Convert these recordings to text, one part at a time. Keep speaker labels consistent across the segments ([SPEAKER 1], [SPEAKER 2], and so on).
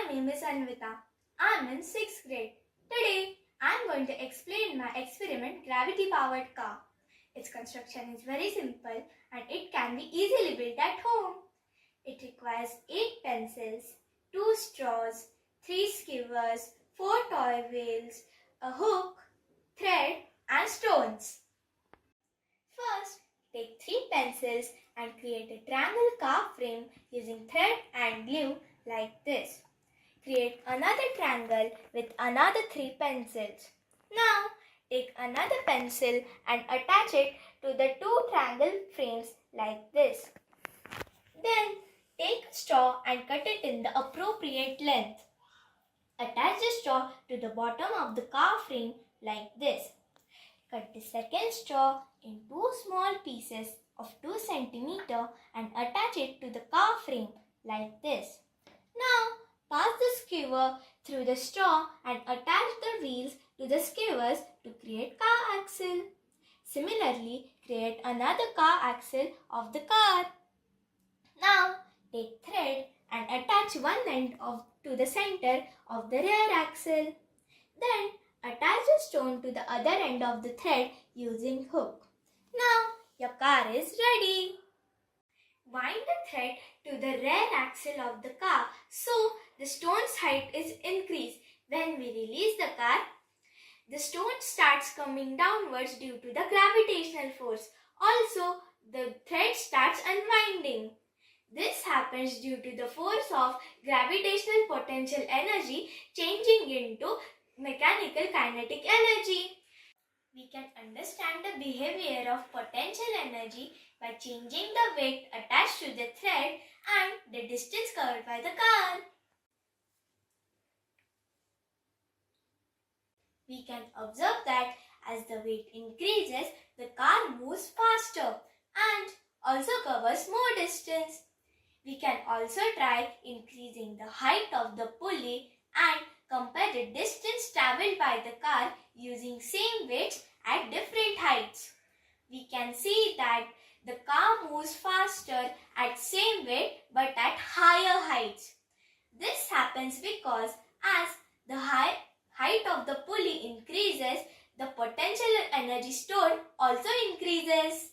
[SPEAKER 1] My name is Anvita. I am in 6th grade. Today, I am going to explain my experiment gravity-powered car. Its construction is very simple and it can be easily built at home. It requires 8 pencils, 2 straws, 3 skewers, 4 toy wheels, a hook, thread and stones. First, take 3 pencils and create a triangle car frame using thread and glue like this. Create another triangle with another 3 pencils. Now, take another pencil and attach it to the 2 triangle frames like this. Then, take a straw and cut it in the appropriate length. Attach the straw to the bottom of the car frame like this. Cut the second straw in 2 small pieces of 2 cm and attach it to the car frame like this. Now, pass the skewer through the straw and attach the wheels to the skewers to create car axle. Similarly, create another car axle of the car. Now, take thread and attach one end to the center of the rear axle. Then, attach the stone to the other end of the thread using hook. Now, your car is ready. Wind the thread to the rear axle of the car so the stone's height is increased. When we release the car, the stone starts coming downwards due to the gravitational force. Also, the thread starts unwinding. This happens due to the force of gravitational potential energy changing into mechanical kinetic energy. We can understand the behavior of potential energy by changing the weight attached to the thread and the distance covered by the car. We can observe that as the weight increases, the car moves faster and also covers more distance. We can also try increasing the height of the pulley and compare the distance travelled by the car using same weights at different heights. We can see that the car moves faster at same weight but at higher heights. This happens because as the height of the pulley increases, the potential energy stored also increases.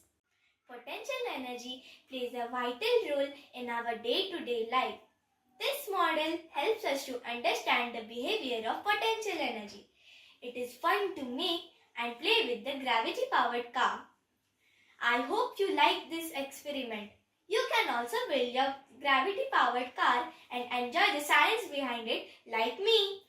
[SPEAKER 1] Potential energy plays a vital role in our day-to-day life. This model helps us to understand the behavior of potential energy. It is fun to make and play with the gravity-powered car. I hope you like this experiment. You can also build your gravity-powered car and enjoy the science behind it like me.